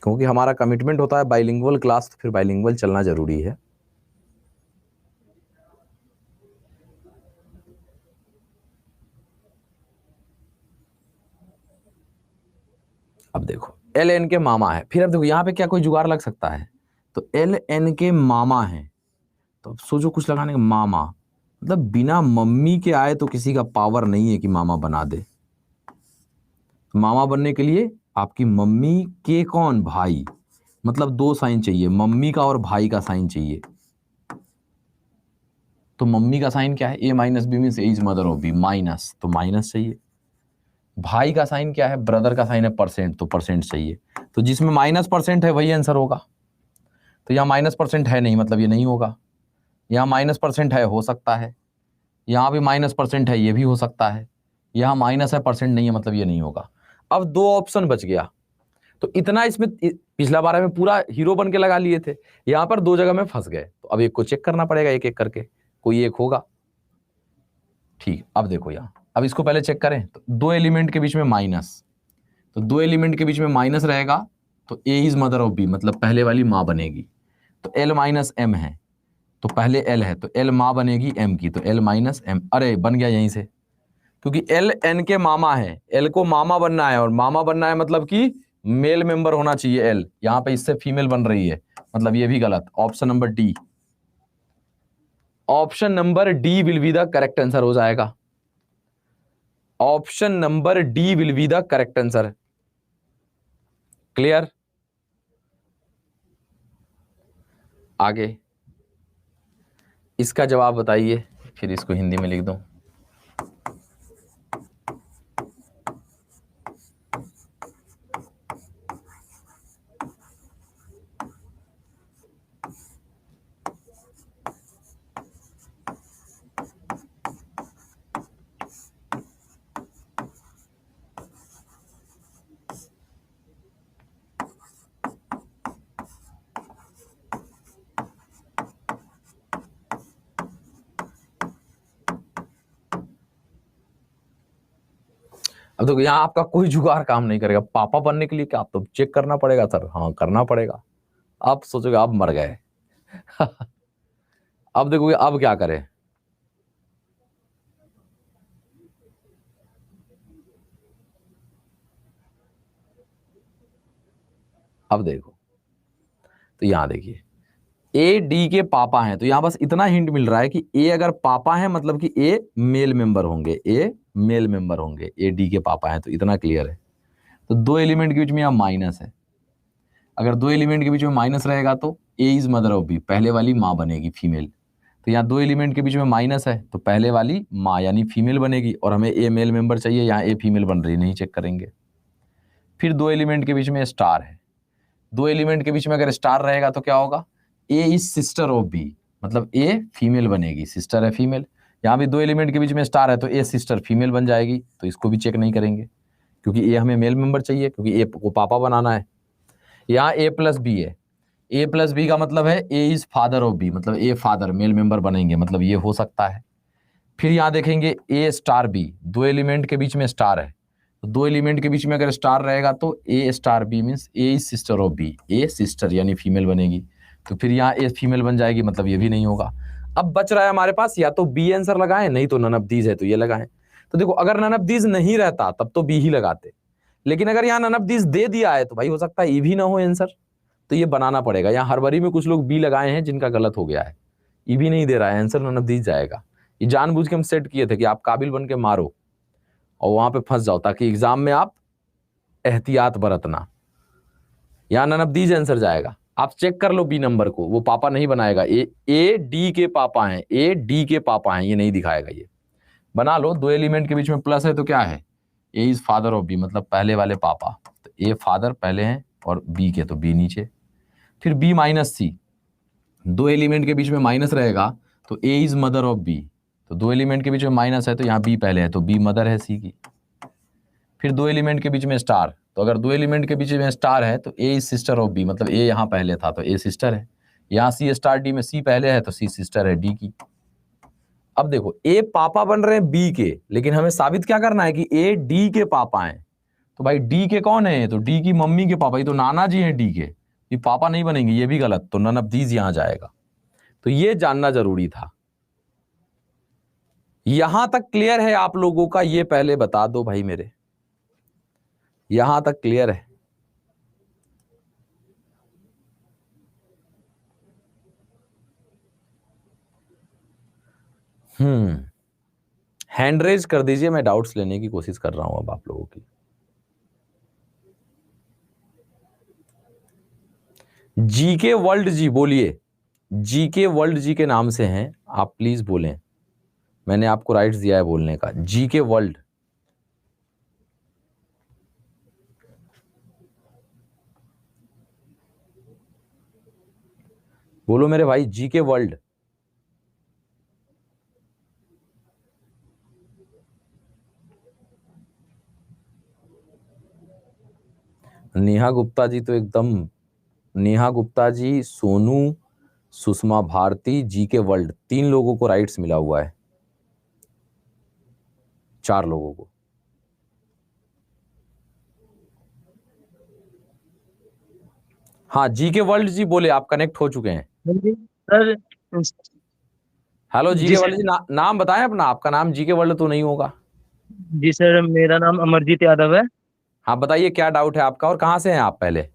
क्योंकि हमारा कमिटमेंट होता है बाइलिंगुअल क्लास, तो फिर बाइलिंगुअल चलना जरूरी है। अब देखो एल एन के मामा है, फिर अब देखो यहाँ पे क्या कोई जुगाड़ लग सकता है, तो एल एन के मामा है, तो अब सोचो कुछ लगाने का, मामा मतलब बिना मम्मी के आए तो किसी का पावर नहीं है कि मामा बना दे। मामा बनने के लिए आपकी मम्मी के कौन, भाई, मतलब दो साइन चाहिए, मम्मी का और भाई का साइन चाहिए। तो मम्मी का साइन क्या है, A minus B means A is mother of B, minus, तो माइनस चाहिए। भाई का साइन क्या है, ब्रदर का साइन है परसेंट, तो परसेंट चाहिए। तो जिसमें माइनस परसेंट है वही आंसर होगा। तो यहाँ माइनस परसेंट है नहीं, मतलब ये नहीं होगा। यहाँ माइनस परसेंट है, हो सकता है। यहाँ भी माइनस परसेंट है, ये भी हो सकता है। यहाँ माइनस है, परसेंट नहीं है, मतलब ये नहीं होगा। अब दो ऑप्शन बच गया, तो इतना इसमें पिछला बार में पूरा हीरो बन के लगा लिए थे, यहाँ पर दो जगह में फंस गए, तो अब एक को चेक करना पड़ेगा एक एक करके, कोई एक होगा। ठीक, अब देखो यहाँ, अब इसको पहले चेक करें, तो दो एलिमेंट के बीच में माइनस, तो दो एलिमेंट के बीच में माइनस रहेगा तो ए इज मदर ऑफ बी, मतलब पहले वाली माँ बनेगी। तो एल माइनस एम है, तो पहले एल है, तो एल माँ बनेगी एम की, तो एल माइनस एम, अरे बन गया यहीं से, क्योंकि एल एन के मामा है, एल को मामा बनना है, और मामा बनना है मतलब कि मेल मेंबर होना चाहिए एल, यहां पे इससे फीमेल बन रही है, मतलब ये भी गलत। Option number D, option number D will be the correct answer हो जाएगा। Option number D will be the correct answer. Clear? आगे इसका जवाब बताइए, फिर इसको हिंदी में लिख दूं। अब देखो यहाँ आपका कोई जुगाड़ काम नहीं करेगा, पापा बनने के लिए क्या, आप तो चेक करना पड़ेगा सर, हाँ करना पड़ेगा। आप सोचोगे आप मर गए। अब देखोगे अब क्या करें। अब देखो, तो यहां देखिए ए डी के पापा हैं, तो यहां बस इतना हिंट मिल रहा है कि ए अगर पापा है मतलब कि ए मेल मेंबर होंगे, ए मेल मेंबर होंगे, ए डी के पापा हैं, तो इतना क्लियर है। तो दो एलिमेंट के बीच में यहाँ माइनस है, अगर दो एलिमेंट के बीच में माइनस रहेगा तो ए इज मदर ऑफ बी, पहले वाली माँ बनेगी फीमेल। तो यहाँ दो एलिमेंट के बीच में माइनस है तो पहले वाली माँ यानी फीमेल बनेगी, और हमें ए मेल मेंबर चाहिए, यहाँ ए फीमेल बन रही, नहीं चेक करेंगे। फिर दो एलिमेंट के बीच में स्टार है, दो एलिमेंट के बीच में अगर स्टार रहेगा तो क्या होगा, ए इज सिस्टर ऑफ बी, मतलब ए फीमेल बनेगी, सिस्टर है फीमेल। यहाँ भी दो एलिमेंट के बीच में स्टार है तो ए सिस्टर फीमेल बन जाएगी, तो इसको भी चेक नहीं करेंगे क्योंकि ए हमें मेल मेंबर चाहिए, क्योंकि ए को पापा बनाना है। यहाँ ए प्लस बी है, ए प्लस बी का मतलब है ए इज फादर ऑफ बी, मतलब ए फादर मेल मेंबर बनेंगे, मतलब ये हो सकता है। फिर यहाँ देखेंगे ए स्टार बी, दो एलिमेंट के बीच में स्टार है, तो दो एलिमेंट के बीच में अगर स्टार रहेगा तो A star B means A is sister of B, A sister यानी फीमेल बनेगी, तो फिर यहाँ ए फीमेल बन जाएगी, मतलब ये भी नहीं होगा। अब बच रहा है हमारे पास या तो बी आंसर लगाएं, नहीं तो नन ऑफ दीज है तो ये लगाएं। तो देखो अगर नन ऑफ दीज नहीं रहता तब तो बी ही लगाते, लेकिन अगर यहाँ नन ऑफ दीज दे दिया है तो भाई हो सकता है ई भी ना हो आंसर, तो ये बनाना पड़ेगा। यहाँ हरबरी में कुछ लोग बी लगाए हैं जिनका गलत हो गया है, ई भी नहीं दे रहा है आंसर, नन ऑफ दीज जाएगा। ये जानबूझ के हम सेट किए थे कि आप काबिल बन के मारो और वहां पे फंस जाओ, ताकि एग्जाम में आप एहतियात बरतना। यहाँ नन ऑफ दीज आंसर जाएगा, आप चेक कर लो बी नंबर को, वो पापा नहीं बनाएगा, ए डी के पापा हैं, ए डी के पापा हैं, ये नहीं दिखाएगा। ये बना लो, दो एलिमेंट के बीच में प्लस है तो क्या है, ए इज फादर ऑफ बी, मतलब पहले वाले पापा, तो ए फादर पहले हैं और बी के तो बी नीचे। फिर बी माइनस सी, दो एलिमेंट के बीच में माइनस रहेगा तो ए इज मदर ऑफ बी, तो दो एलिमेंट के बीच में माइनस है तो यहाँ बी पहले है तो बी मदर है सी की। फिर दो एलिमेंट के बीच में स्टार, तो अगर दो एलिमेंट के बीच में स्टार है तो ए इज सिस्टर ऑफ बी, मतलब ए यहाँ पहले था तो ए सिस्टर है। यहाँ सी स्टार डी में सी पहले है तो सी सिस्टर है डी की। अब देखो ए पापा बन रहे हैं बी के, लेकिन हमें साबित क्या करना है कि ए डी के पापा हैं। तो भाई डी के कौन है, तो डी की मम्मी के पापा, ये तो नाना जी हैं डी के, ये पापा नहीं बनेंगे, ये भी गलत, तो नन ऑफ दीज यहां जाएगा। तो ये जानना जरूरी था। यहां तक क्लियर है आप लोगों का, ये पहले बता दो भाई मेरे, यहां तक क्लियर है। हैंड रेज कर दीजिए, मैं डाउट्स लेने की कोशिश कर रहा हूं अब आप लोगों की। जीके वर्ल्ड जी बोलिए, जीके वर्ल्ड जी के नाम से हैं आप, प्लीज बोलें, मैंने आपको राइट्स दिया है बोलने का। जीके वर्ल्ड, बोलो मेरे भाई, जीके वर्ल्ड। नेहा गुप्ता जी तो एकदम, नेहा गुप्ता जी, सोनू, सुषमा भारती, जीके वर्ल्ड, 3 लोगों को राइट्स मिला हुआ है, 4 लोगों को। हाँ जीके वर्ल्ड जी बोले, आप कनेक्ट हो चुके हैं। सर हेलो जी जीके वर्ल्ड सर। जी, नाम बताएं अपना, आपका नाम जीके वर्ल्ड तो नहीं होगा। जी सर, मेरा नाम अमरजीत यादव है। हाँ बताइए क्या डाउट है आपका और कहाँ से हैं आप पहले।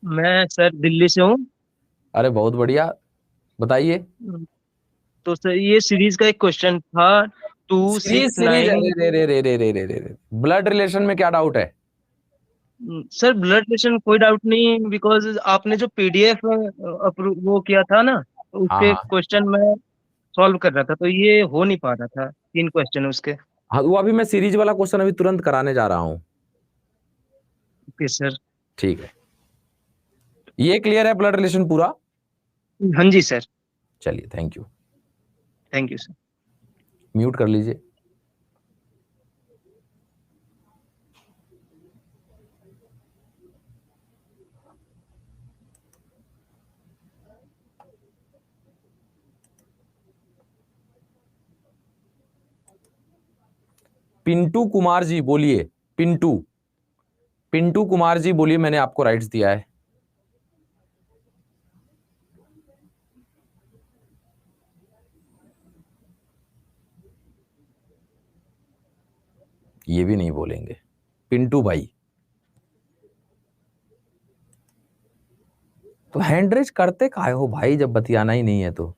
मैं सर दिल्ली से हूँ। अरे बहुत बढ़िया, बताइए। तो सर ये सीरीज का एक क्वेश्चन था, two series six series, nine. अरे रे रे रे रे रे रे रे रे, ब्लड रिलेशन में क्या डाउट है। सर ब्लड रिलेशन कोई डाउट नहीं, बिकॉज आपने जो पीडीएफ वो किया था ना, तो हाँ उसके हाँ क्वेश्चन में सॉल्व कर रहा था, तो ये हो नहीं पा रहा था, 3 क्वेश्चन उसके। हाँ, वो अभी मैं सीरीज वाला क्वेश्चन अभी तुरंत कराने जा रहा हूँ। Okay sir. ठीक है, ये क्लियर है ब्लड रिलेशन पूरा। हाँ जी सर। चलिए thank you, thank you sir. Mute कर लीजिए। पिंटू कुमार जी बोलिए, पिंटू, पिंटू कुमार जी बोलिए, मैंने आपको राइट्स दिया है। ये भी नहीं बोलेंगे, पिंटू भाई। तो हैंड रेज करते काहे हो भाई, जब बतियाना ही नहीं है तो।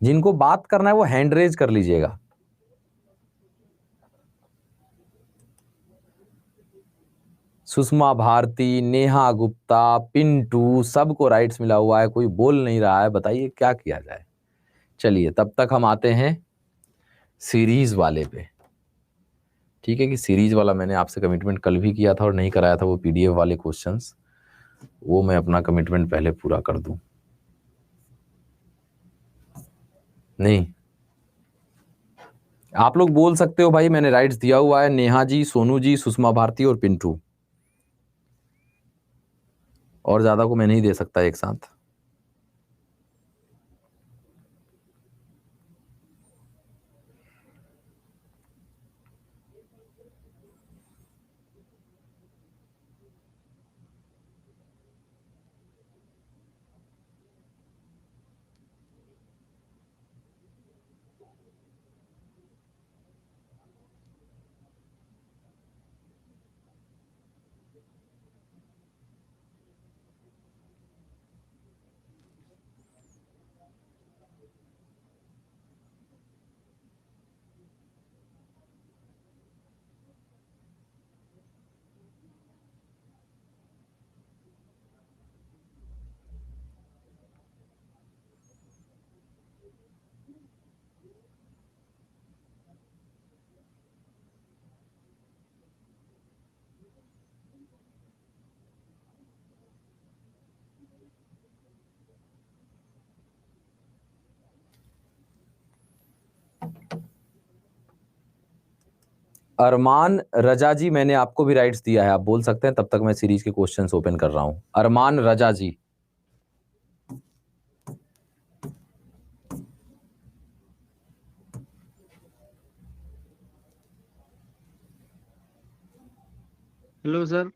जिनको बात करना है वो हैंड रेज कर लीजिएगा। सुषमा भारती, नेहा गुप्ता, पिंटू, सबको राइट्स मिला हुआ है, कोई बोल नहीं रहा है, बताइए क्या किया जाए। चलिए तब तक हम आते हैं सीरीज वाले पे। ठीक है, कि सीरीज वाला मैंने आपसे कमिटमेंट कल भी किया था और नहीं कराया था, वो पीडीएफ वाले क्वेश्चंस, वो मैं अपना कमिटमेंट पहले पूरा कर दूं। नहीं, आप लोग बोल सकते हो भाई, मैंने राइट्स दिया हुआ है, नेहा जी, सोनू जी, सुषमा भारती और पिंटू, और ज्यादा को मैं नहीं दे सकता एक साथ। अरमान रजा जी, मैंने आपको भी राइट्स दिया है, आप बोल सकते हैं, तब तक मैं सीरीज के क्वेश्चंस ओपन कर रहा हूं। अरमान रजा जी, हेलो सर।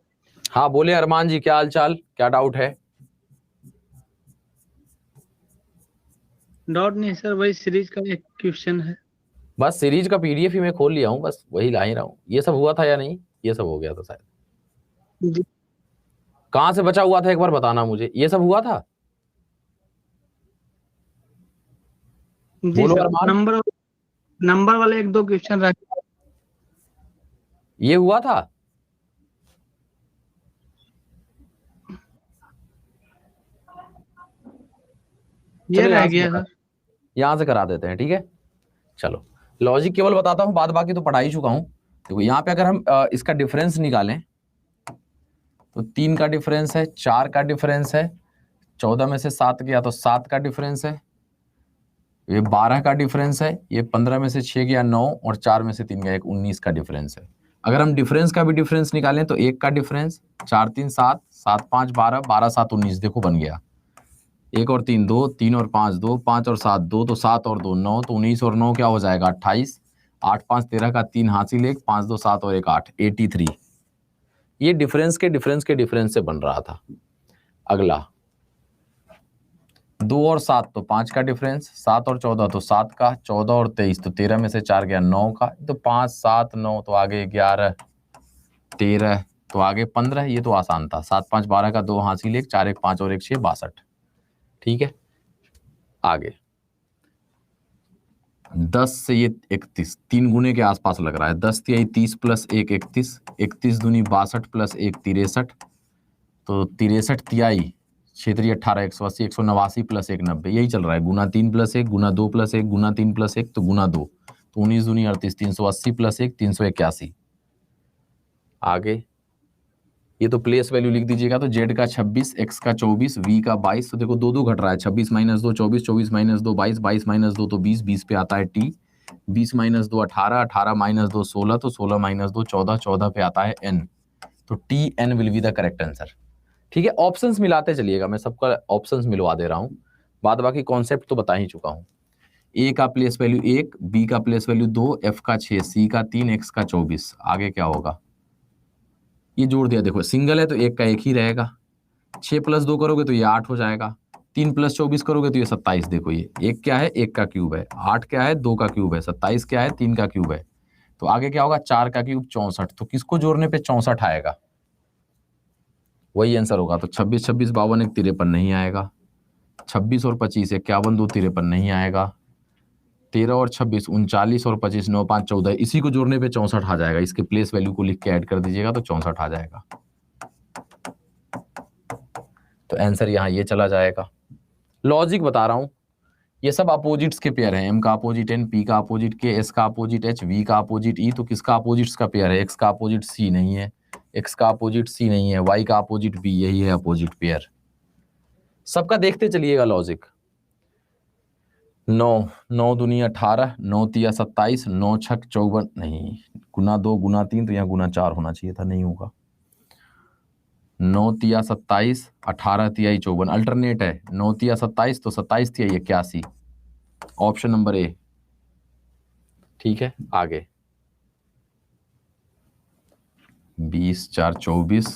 हाँ बोले अरमान जी, क्या हाल चाल, क्या डाउट है। डाउट नहीं सर, वही सीरीज का एक क्वेश्चन है। बस सीरीज का पीडीएफ ही मैं खोल लिया हूँ, बस वही ला ही रहा हूँ। ये सब हुआ था या नहीं, ये सब हो गया था शायद। जी। कहाँ से बचा हुआ था एक बार बताना मुझे, ये सब हुआ था। जी बोलो सर, अरमान। नंबर वाले एक दो क्वेश्चन रख। ये हुआ था। ये चलो रह यहां से गया करा, सर। यहां से करा देते हैं, ठीक है। चलो लॉजिक केवल बताता हूं, बाद बाकी तो पढ़ा ही चुका हूं। देखो यहाँ पे अगर हम इसका डिफरेंस निकालें तो 3 का डिफरेंस है, 4 का डिफरेंस है, 14 में से 7 गया तो 7 का डिफरेंस है, ये 12 का डिफरेंस है, ये 15 में से 6 गया 9, और 4 में से 3 गया 1, 19 का डिफरेंस है। अगर हम डिफरेंस का भी डिफरेंस निकालें तो 1 का डिफरेंस, 4 3 7, 7 5 12, 12 7 19, देखो बन गया। 1 और 3 2, 3 और 5 2, 5 और 7 2, तो 7 और 2 9, तो 19 और 9 क्या हो जाएगा 28, 8 5 13 का 3 हासिल 1, 5 2 7 और 1 8, 83। ये डिफरेंस के डिफरेंस से बन रहा था। अगला 2 और 7 तो 5 का डिफरेंस, 7 और 14 तो 7 का, 14 और 23 तो 13 में से 4 गया 9 का, तो 5 7 9 तो आगे 11 13 तो आगे 15। ये तो आसान था। 7 5 12 का 2 हासिल 1, 4 1 5 और 1 6 62। ठीक है, आगे 10 से ये 31, 3 गुने के आसपास लग रहा है। 10 तिहाई 30 प्लस 1 31, 31 दूनी 62 प्लस 1 63, तो 63 तिहाई क्षेत्रीय 18 180, 189 प्लस 1 90, यही चल रहा है। गुना 3 प्लस 1, गुना 2 प्लस 1, गुना 3 प्लस 1, तो गुना 2, तो 19 दूनी 38, 380 प्लस 1 381। आगे ये तो प्लेस वैल्यू लिख दीजिएगा, तो जेड का 26, एक्स का 24, वी का 22, तो देखो 2 2 घट रहा है। 26 माइनस 2 24, 24 माइनस 2 22, 22 माइनस 2 तो 20, 20 पे आता है टी, 20 माइनस 2 18, 18 माइनस 2 16, तो 16 माइनस 2 14, 14 पे आता है एन, तो T N will be the correct answer. ठीक है, ऑप्शंस मिलाते चलिएगा, मैं सबका ऑप्शंस मिलवा दे रहा हूं, बाद बाकी कॉन्सेप्ट तो बता ही चुका हूं। ए का प्लेस वैल्यू 1, बी का प्लेस वैल्यू 2, एफ का 6, सी का 3, एक्स का 24। आगे क्या होगा, ये जोड़ दिया। देखो सिंगल है तो 1 का 1 ही रहेगा, 6 प्लस 2 करोगे तो ये 8 हो जाएगा, 3 प्लस 24 करोगे तो ये 27। देखो ये 1 क्या है, 1 का क्यूब है, 8 क्या है, 2 का क्यूब है, 27 क्या है, 3 का क्यूब है, तो आगे क्या होगा 4 का क्यूब 64। तो किसको जोड़ने पे 64 आएगा, वही आंसर होगा। तो 26 26 52 1 53 नहीं आएगा, 26 और 25 51 2 53 नहीं आएगा, 13 और 26 39 और 25 9 5 14, इसी को जोड़ने पे 64 आ जाएगा। इसके प्लेस वैल्यू को लिख के ऐड कर दीजिएगा तो 64 आ जाएगा। तो आंसर यहाँ ये चला जाएगा। लॉजिक बता रहा हूं, ये सब अपोजिट्स के पेयर हैं। एम का अपोजिट एन, पी का अपोजिट के, एस का अपोजिट एच, वी का अपोजिट ई, तो किसका अपोजिट्स का पेयर है, एक्स का अपोजिट सी नहीं है, एक्स का अपोजिट सी नहीं है, वाई का अपोजिट बी, यही है अपोजिट पेयर। सबका देखते चलिएगा लॉजिक। 9 9 दूनी 18, 9 तिया 27, 9 छक 54, नहीं, गुना 2 गुना 3, तो यहाँ गुना 4 होना चाहिए था, नहीं होगा। 9 तिया 27, 18 तिया 54, अल्टरनेट है। 9 तिया 27 तो 27 तिया 81, ऑप्शन नंबर ए। ठीक है, आगे 20 4 24,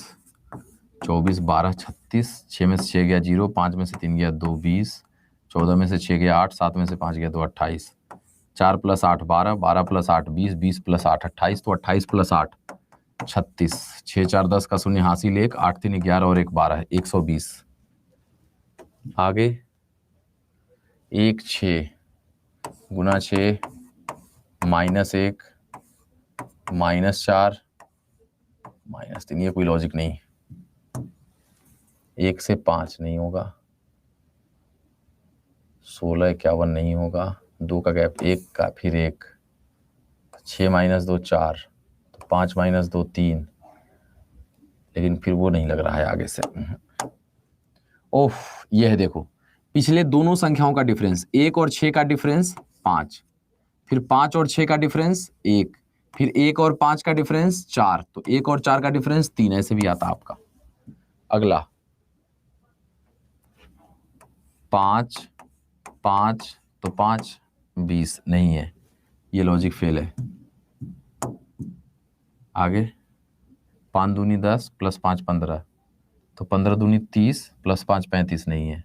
24 12 36, 6 में से 6 गया 0, 5 में से 3 गया 2 20, 14 में से 6 गया 8, 7 में से 5 गया 2 28, 4 प्लस 8 12, 12 प्लस 8 20, 20 प्लस 8 28, तो 28 प्लस 8 36, 6 4 10 का शून्य हासिल 1, 8 3 11 और 1 12, 120। आगे 1 6 गुना 6 माइनस 1 माइनस 4 माइनस 3, ये कोई लॉजिक नहीं। 1 से 5 नहीं होगा, 16 51 नहीं होगा, 2 का गैप 1 का, फिर 1, 6 माइनस 2 4, तो 5 माइनस 2 3, लेकिन फिर वो नहीं लग रहा है आगे से। ओह, ये है, देखो पिछले दोनों संख्याओं का डिफरेंस, 1 और 6 का डिफरेंस 5, फिर 5 और 6 का डिफरेंस 1, फिर 1 और 5 का डिफरेंस 4, तो 1 और 4 का डिफरेंस 3, ऐसे भी आता आपका। अगला 5 5 तो 5 20 नहीं है, ये लॉजिक फेल है। आगे 5 दूनी 10 प्लस 5 15, तो 15 दूनी 30 प्लस 5 35 नहीं है,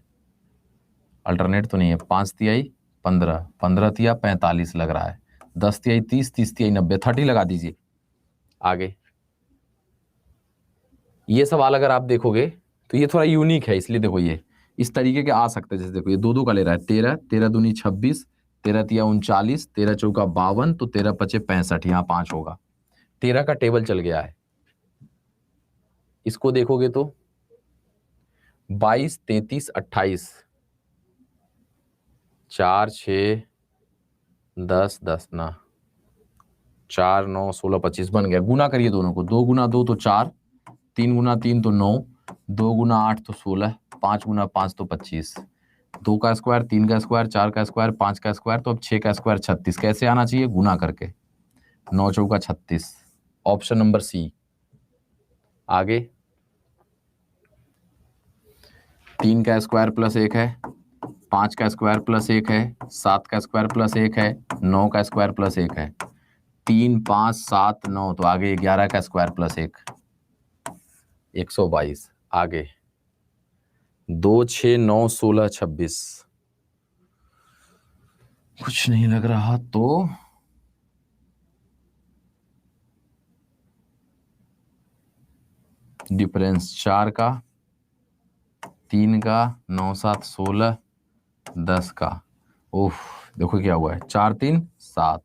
अल्टरनेट तो नहीं है। 5 तिहाई 15, 15 तिया 45 लग रहा है, 10 तिहाई 30, 30 तिहाई 90, 30 लगा दीजिए। आगे ये सवाल अगर आप देखोगे तो ये थोड़ा यूनिक है, इसलिए देखो ये इस तरीके के आ सकते हैं। जैसे देखो ये 2 2 का ले रहा है, 13 13 दूनी 26, 13 तिया 39, 13 चौका 52, तो 13 पचे 65, यहाँ 5 होगा। 13 का टेबल चल गया है। इसको देखोगे तो 22, 33, 28, 4, 6, 10, 10 ना 4, 9, 16, 25 बन गया। गुना करिए दोनों को, 2 गुना 2 तो 4, 3 गुना 3 तो 9, 2 गुना 8 तो 16, 5 गुना 5 तो 25, 2 का स्क्वायर, 3 का स्क्वायर, 4 का स्क्वायर, 5 का स्क्वायर, तो अब 6 का स्क्वायर 36। कैसे आना चाहिए? गुना करके। 9 चौका 36, ऑप्शन नंबर सी। आगे 3 का स्क्वायर प्लस 1 है, 5 का स्क्वायर प्लस 1 है, 7 का स्क्वायर प्लस 1 है, 9 का स्क्वायर प्लस 1 है, 3, 5, 7, 9, तो आगे 11 का स्क्वायर प्लस 1, 122। आगे 2, 6, 9, 16, 26, कुछ नहीं लग रहा तो डिफरेंस 4 का, 3 का, 9, 7, 16, 10 का। ओह देखो क्या हुआ है, 4, 3, 7,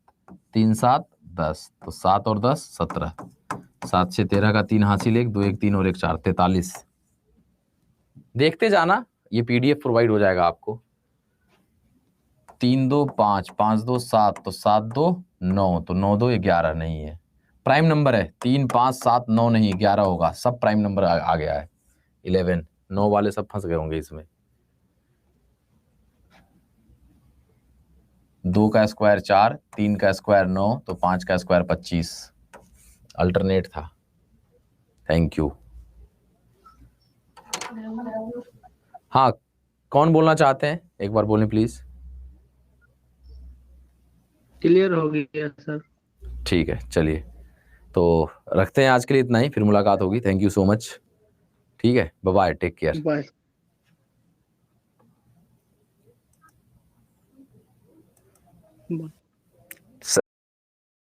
3, 7, 10, तो 7 और 10 17, 7 से 13 का 3 हासिल, 1, 2, 1, 3 और 1 4, 43। देखते जाना, ये पीडीएफ प्रोवाइड हो जाएगा आपको। 3, 2, 5, 5, 2, 7, तो 7, 2, 9, तो 9, 2, 11 नहीं है। प्राइम नंबर है 3, 5, 7, 9 नहीं, 11 होगा। सब प्राइम नंबर आ गया है। 11, 9 वाले सब फंस गए होंगे इसमें। 2 का स्क्वायर 4, 3 का स्क्वायर 9, तो 5 का स्क्वायर 25। अल्टरनेट था। Thank you. हाँ, कौन बोलना चाहते हैं? एक बार बोलें प्लीज। क्लियर हो गया सर। ठीक है, चलिए तो रखते हैं आज के लिए इतना ही, फिर मुलाकात होगी। Thank you so much. ठीक है, bye bye, take care. Bye.